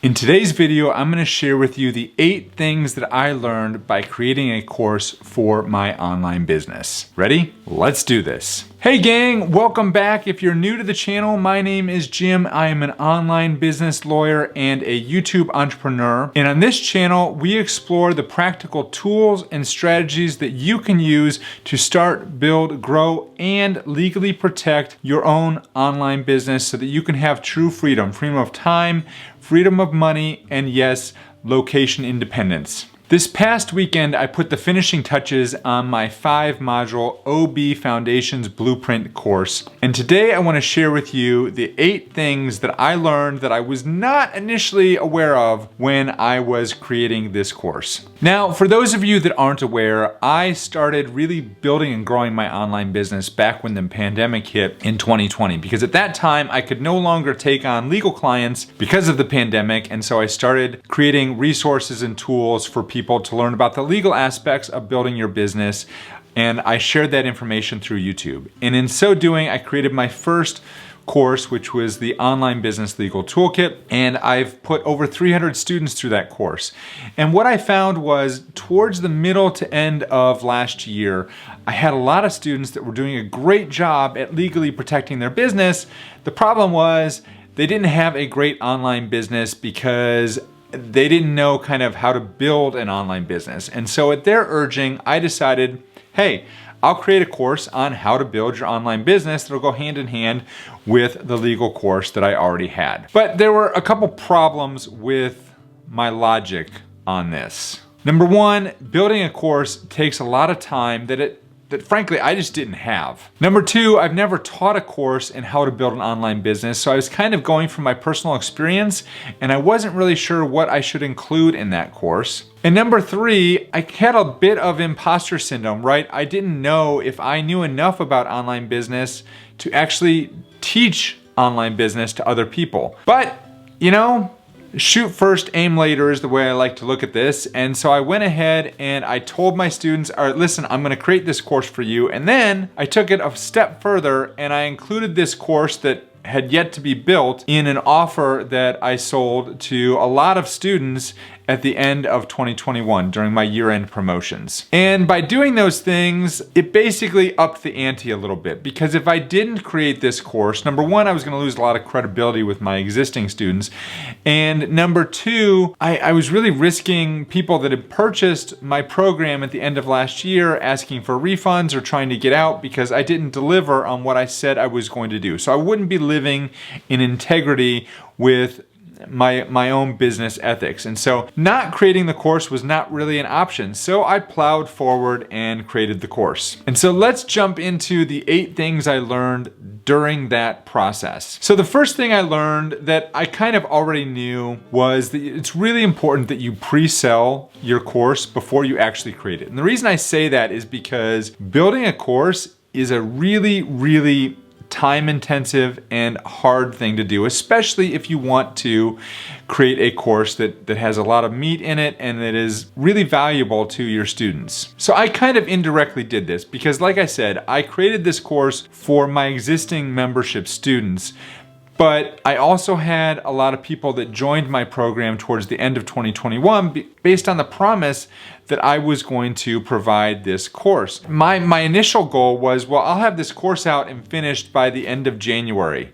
In today's video, I'm going to share with you the 8 things that I learned by creating a course for my online business. Ready? Let's do this. Hey gang, welcome back. If you're new to the channel, my name is Jim. I am an online business lawyer and a YouTube entrepreneur. And on this channel, we explore the practical tools and strategies that you can use to start, build, grow, and legally protect your own online business so that you can have true freedom, freedom of time, freedom of money, and yes, location independence. This past weekend, I put the finishing touches on my 5-module OB Foundations Blueprint course. And today I want to share with you the 8 things that I learned that I was not initially aware of when I was creating this course. Now, for those of you that aren't aware, I started really building and growing my online business back when the pandemic hit in 2020, because at that time I could no longer take on legal clients because of the pandemic. And so I started creating resources and tools for people to learn about the legal aspects of building your business, and I shared that information through YouTube. And in so doing, I created my first course, which was the Online Business Legal Toolkit, and I've put over 300 students through that course. And what I found was towards the middle to end of last year, I had a lot of students that were doing a great job at legally protecting their business. The problem was they didn't have a great online business because they didn't know kind of how to build an online business. And so at their urging, I decided, hey, I'll create a course on how to build your online business that'll go hand in hand with the legal course that I already had. But there were a couple problems with my logic on this. Number one, building a course takes a lot of time that frankly I just didn't have. Number two, I've never taught a course in how to build an online business, so I was kind of going from my personal experience and I wasn't really sure what I should include in that course. And number three, I had a bit of imposter syndrome, right? I didn't know if I knew enough about online business to actually teach online business to other people. But, you know, shoot first, aim later is the way I like to look at this. And so I went ahead and I told my students, all right, listen, I'm going to create this course for you. And then I took it a step further and I included this course that had yet to be built in an offer that I sold to a lot of students at the end of 2021 during my year-end promotions. And by doing those things, it basically upped the ante a little bit, because if I didn't create this course, number one, I was going to lose a lot of credibility with my existing students. And number two, I was really risking people that had purchased my program at the end of last year asking for refunds or trying to get out because I didn't deliver on what I said I was going to do. So I wouldn't be living in integrity with my own business ethics. And so not creating the course was not really an option. So I plowed forward and created the course. And so let's jump into the 8 things I learned during that process. So the first thing I learned that I kind of already knew was that it's really important that you pre-sell your course before you actually create it. And the reason I say that is because building a course is a really time-intensive and hard thing to do, especially if you want to create a course that has a lot of meat in it and that is really valuable to your students. So I kind of indirectly did this because, like I said, I created this course for my existing membership students, but I also had a lot of people that joined my program towards the end of 2021 based on the promise that I was going to provide this course. My initial goal was, well, I'll have this course out and finished by the end of January.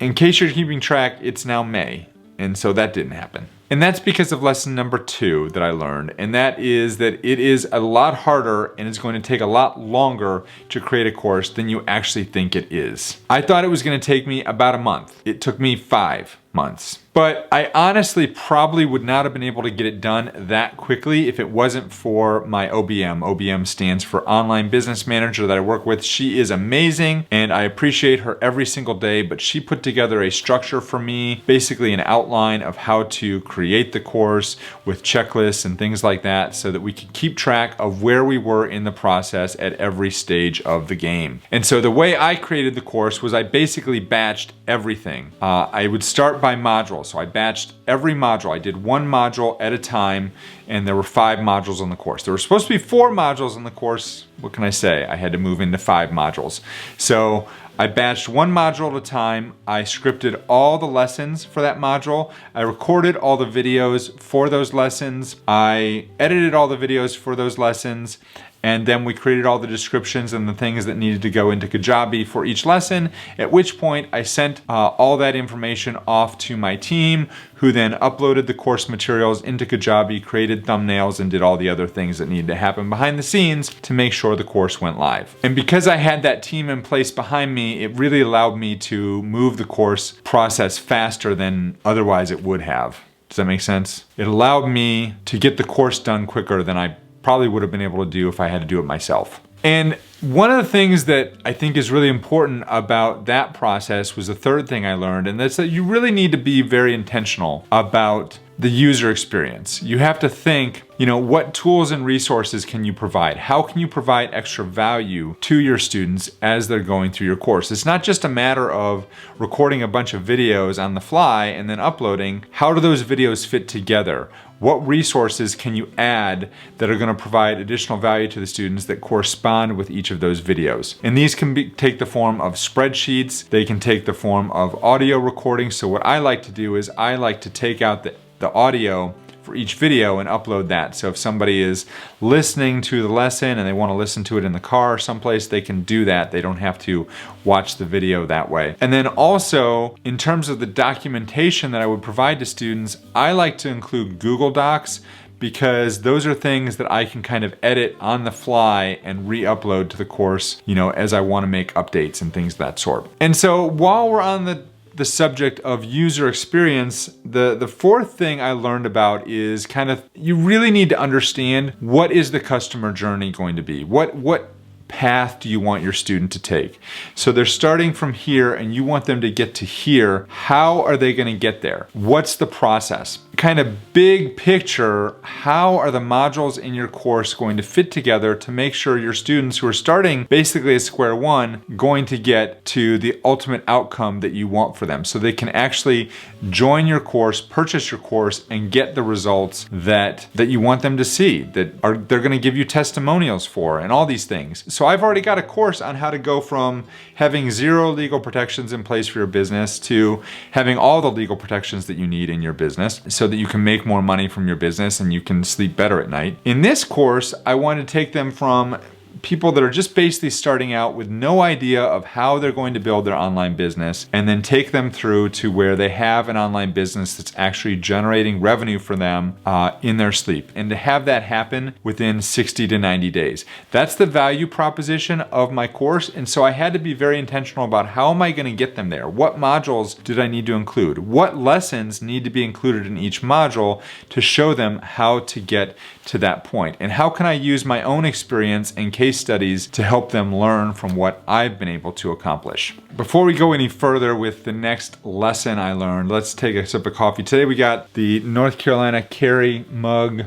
In case you're keeping track, it's now May, and so that didn't happen. And that's because of lesson number 2 that I learned, and that is that it is a lot harder and it's going to take a lot longer to create a course than you actually think it is. I thought it was going to take me about a month. It took me 5 months. But I honestly probably would not have been able to get it done that quickly if it wasn't for my OBM. OBM stands for Online Business Manager that I work with. She is amazing and I appreciate her every single day, but she put together a structure for me, basically an outline of how to create the course with checklists and things like that so that we could keep track of where we were in the process at every stage of the game. And so the way I created the course was I basically batched everything. I would start by modules. So I batched every module. I did one module at a time, and there were 5 modules on the course. There were supposed to be 4 modules on the course, what can I say? I had to move into 5 modules. So I batched 1 module at a time. I scripted all the lessons for that module. I recorded all the videos for those lessons. I edited all the videos for those lessons. And then we created all the descriptions and the things that needed to go into Kajabi for each lesson, at which point I sent all that information off to my team, who then uploaded the course materials into Kajabi, created thumbnails, and did all the other things that needed to happen behind the scenes to make sure the course went live. And because I had that team in place behind me, it really allowed me to move the course process faster than otherwise it would have. Does that make sense? It allowed me to get the course done quicker than I probably would have been able to do if I had to do it myself. And one of the things that I think is really important about that process was the third thing I learned, and that's that you really need to be very intentional about the user experience. You have to think, what tools and resources can you provide? How can you provide extra value to your students as they're going through your course? It's not just a matter of recording a bunch of videos on the fly and then uploading. How do those videos fit together? What resources can you add that are going to provide additional value to the students that correspond with each of those videos? And these can take the form of spreadsheets. They can take the form of audio recordings. So what I like to do is I like to take out the audio for each video and upload that. So if somebody is listening to the lesson and they want to listen to it in the car or someplace, they can do that. They don't have to watch the video that way. And then also, in terms of the documentation that I would provide to students, I like to include Google Docs, because those are things that I can kind of edit on the fly and re-upload to the course, as I want to make updates and things of that sort. And so while we're on the subject of user experience, the fourth thing I learned about is you really need to understand, what is the customer journey going to be? What path do you want your student to take? So they're starting from here and you want them to get to here. How are they going to get there? What's the process? Kind of big picture, how are the modules in your course going to fit together to make sure your students, who are starting basically at square one, going to get to the ultimate outcome that you want for them, so they can actually join your course, purchase your course, and get the results that you want them to see, that they're going to give you testimonials for, and all these things. So I've already got a course on how to go from having 0 legal protections in place for your business to having all the legal protections that you need in your business, so that you can make more money from your business and you can sleep better at night. In this course, I want to take them from people that are just basically starting out with no idea of how they're going to build their online business, and then take them through to where they have an online business that's actually generating revenue for them in their sleep, and to have that happen within 60 to 90 days. That's the value proposition of my course, and so I had to be very intentional about how am I going to get them there? What modules did I need to include? What lessons need to be included in each module to show them how to get to that point? And how can I use my own experience and case studies to help them learn from what I've been able to accomplish? Before we go any further with the next lesson I learned, let's take a sip of coffee. Today we got the North Carolina Cary mug.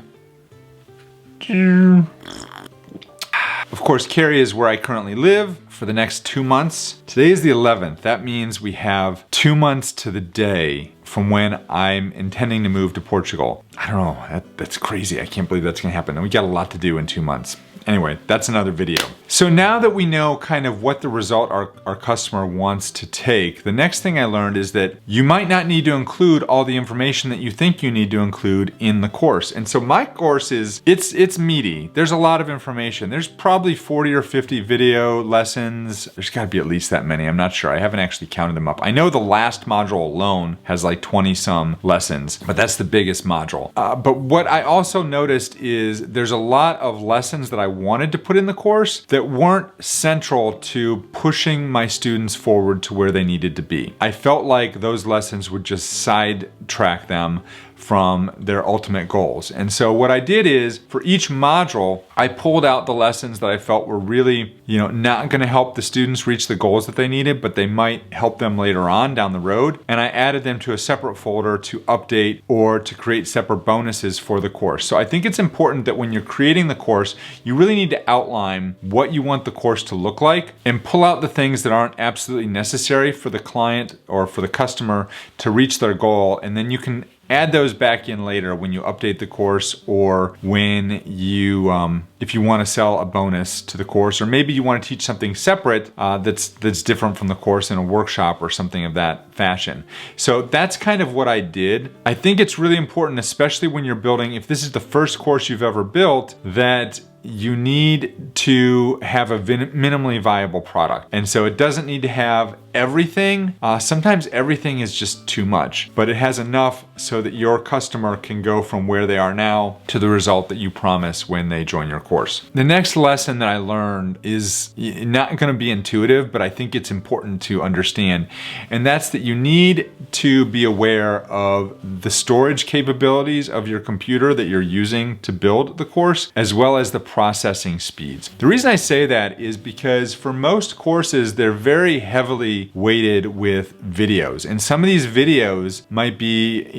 Of course, Cary is where I currently live for the next 2 months. Today is the 11th. That means we have 2 months to the day from when I'm intending to move to Portugal. I don't know, that's crazy. I can't believe that's gonna happen. And we got a lot to do in 2 months. Anyway, that's another video. So now that we know kind of what the result our customer wants to take, the next thing I learned is that you might not need to include all the information that you think you need to include in the course. And so my course it's meaty. There's a lot of information. There's probably 40 or 50 video lessons. There's gotta be at least that many. I'm not sure. I haven't actually counted them up. I know the last module alone has like 20 some lessons, but that's the biggest module. But what I also noticed is there's a lot of lessons that I wanted to put in the course that weren't central to pushing my students forward to where they needed to be. I felt like those lessons would just sidetrack them from their ultimate goals. And so what I did is, for each module, I pulled out the lessons that I felt were really, not gonna help the students reach the goals that they needed, but they might help them later on down the road. And I added them to a separate folder to update or to create separate bonuses for the course. So I think it's important that when you're creating the course, you really need to outline what you want the course to look like and pull out the things that aren't absolutely necessary for the client or for the customer to reach their goal. And then you can add those back in later when you update the course, or when you, if you want to sell a bonus to the course, or maybe you want to teach something separate that's different from the course in a workshop or something of that fashion. So that's kind of what I did. I think it's really important, especially when you're building, if this is the first course you've ever built, that you need to have a minimally viable product. And so it doesn't need to have everything. Sometimes everything is just too much, but it has enough so that your customer can go from where they are now to the result that you promise when they join your course. The next lesson that I learned is not going to be intuitive, but I think it's important to understand. And that's that you need to be aware of the storage capabilities of your computer that you're using to build the course, as well as the processing speeds. The reason I say that is because for most courses, they're very heavily weighted with videos. And some of these videos might be,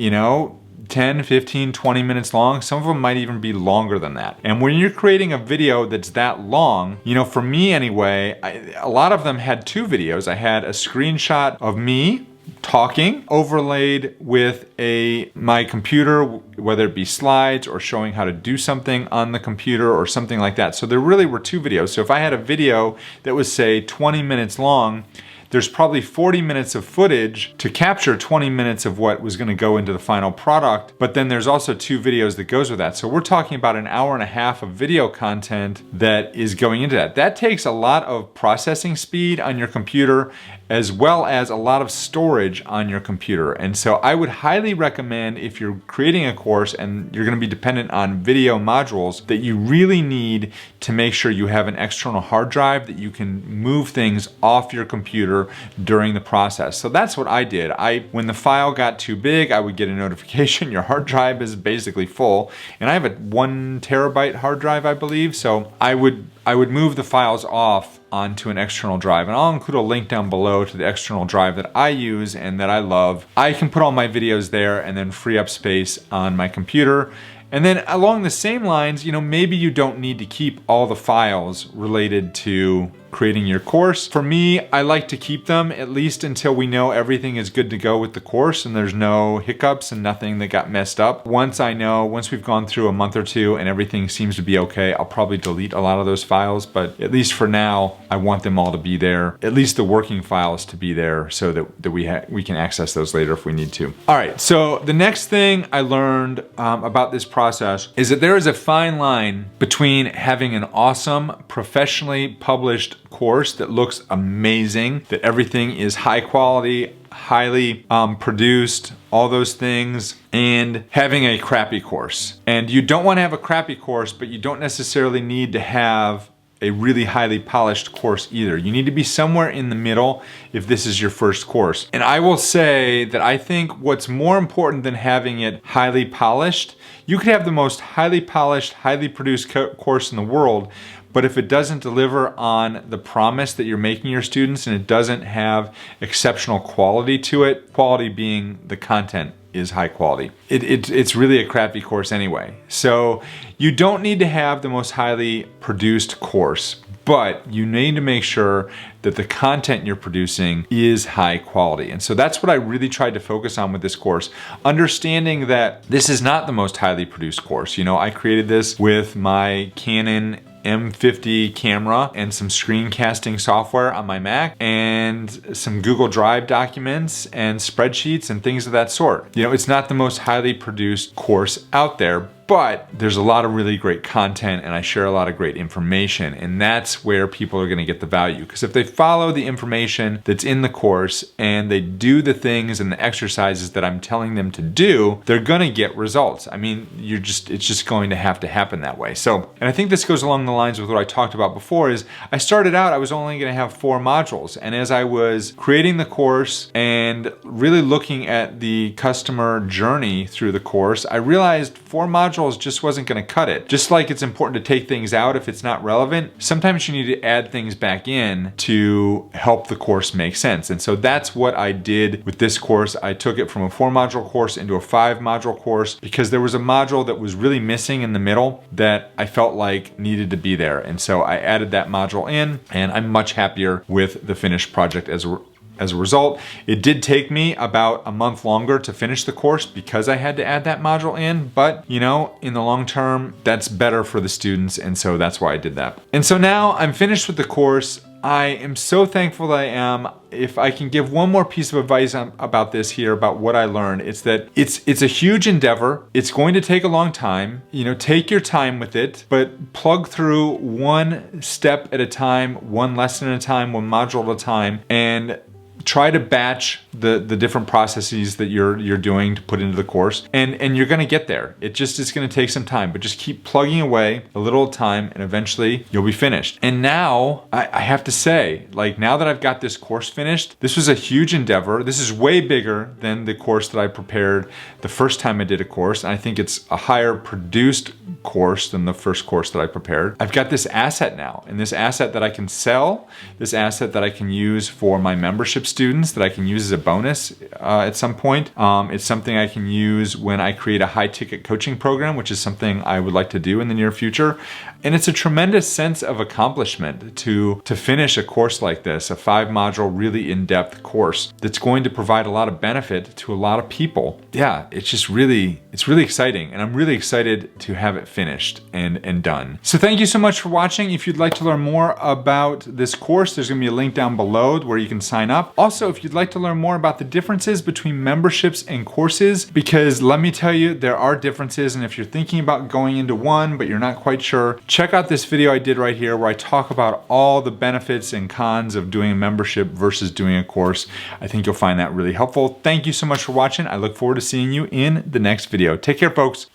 10, 15, 20 minutes long. Some of them might even be longer than that. And when you're creating a video that's that long, for me anyway, a lot of them had two videos. I had a screenshot of me talking overlaid with my computer, whether it be slides or showing how to do something on the computer or something like that. So there really were two videos. So if I had a video that was, say, 20 minutes long, there's probably 40 minutes of footage to capture 20 minutes of what was going to go into the final product, but then there's also two videos that goes with that. So we're talking about an hour and a half of video content that is going into that. That takes a lot of processing speed on your computer, as well as a lot of storage on your computer. And so I would highly recommend, if you're creating a course and you're going to be dependent on video modules, that you really need to make sure you have an external hard drive that you can move things off your computer during the process. So that's what I did. When the file got too big, I would get a notification, your hard drive is basically full. And I have a 1 terabyte hard drive, I believe. So I would move the files off onto an external drive. And I'll include a link down below to the external drive that I use and that I love. I can put all my videos there and then free up space on my computer. And then along the same lines, maybe you don't need to keep all the files related to creating your course. For me, I like to keep them at least until we know everything is good to go with the course and there's no hiccups and nothing that got messed up. Once we've gone through a month or two and everything seems to be okay, I'll probably delete a lot of those files, but at least for now, I want them all to be there, at least the working files to be there, so that we can access those later if we need to. All right, so the next thing I learned about this process is that there is a fine line between having an awesome, professionally published course that looks amazing, that everything is high quality, highly produced, all those things, and having a crappy course. And you don't want to have a crappy course, but you don't necessarily need to have a really highly polished course either. You need to be somewhere in the middle if this is your first course. And I will say that I think what's more important than having it highly polished, you could have the most highly polished, highly produced course in the world, but if it doesn't deliver on the promise that you're making your students and it doesn't have exceptional quality to it, quality being the content is high quality, it's really a crappy course anyway. So you don't need to have the most highly produced course, but you need to make sure that the content you're producing is high quality. And so that's what I really tried to focus on with this course, understanding that this is not the most highly produced course. I created this with my Canon M50 camera and some screencasting software on my Mac and some Google Drive documents and spreadsheets and things of that sort. It's not the most highly produced course out there, but there's a lot of really great content and I share a lot of great information, and that's where people are going to get the value. Because if they follow the information that's in the course and they do the things and the exercises that I'm telling them to do, they're going to get results. I mean, it's just going to have to happen that way. So, and I think this goes along the lines with what I talked about before, is I started out, I was only going to have 4 modules. And as I was creating the course and really looking at the customer journey through the course, I realized 4 modules just wasn't going to cut it. Just like it's important to take things out if it's not relevant, sometimes you need to add things back in to help the course make sense. And so that's what I did with this course. I took it from a 4-module course into a 5-module course because there was a module that was really missing in the middle that I felt like needed to be there. And so I added that module in, and I'm much happier with the finished project as as a result. It did take me about a month longer to finish the course because I had to add that module in, but you know, in the long term, that's better for the students, and so that's why I did that. And so now I'm finished with the course. I am so thankful that I am. If I can give one more piece of advice about this here, about what I learned, it's that it's a huge endeavor. It's going to take a long time. You know, take your time with it, but plug through one step at a time, one lesson at a time, one module at a time, and try to batch the different processes that you're doing to put into the course, and you're gonna get there. It just is gonna take some time, but just keep plugging away a little at a time, and eventually you'll be finished. And now I have to say, like, now that I've got this course finished, this was a huge endeavor. This is way bigger than the course that I prepared the first time I did a course. And I think it's a higher produced course than the first course that I prepared. I've got this asset now, and this asset that I can sell, this asset that I can use for my membership students, that I can use as a bonus at some point. It's something I can use when I create a high ticket coaching program, which is something I would like to do in the near future. And it's a tremendous sense of accomplishment to finish a course like this, a 5-module, really in-depth course that's going to provide a lot of benefit to a lot of people. Yeah, it's really exciting, and I'm really excited to have it finished and done. So thank you so much for watching. If you'd like to learn more about this course, there's gonna be a link down below where you can sign up. Also, if you'd like to learn more about the differences between memberships and courses, because let me tell you, there are differences, and if you're thinking about going into one, but you're not quite sure, check out this video I did right here where I talk about all the benefits and cons of doing a membership versus doing a course. I think you'll find that really helpful. Thank you so much for watching. I look forward to seeing you in the next video. Take care, folks.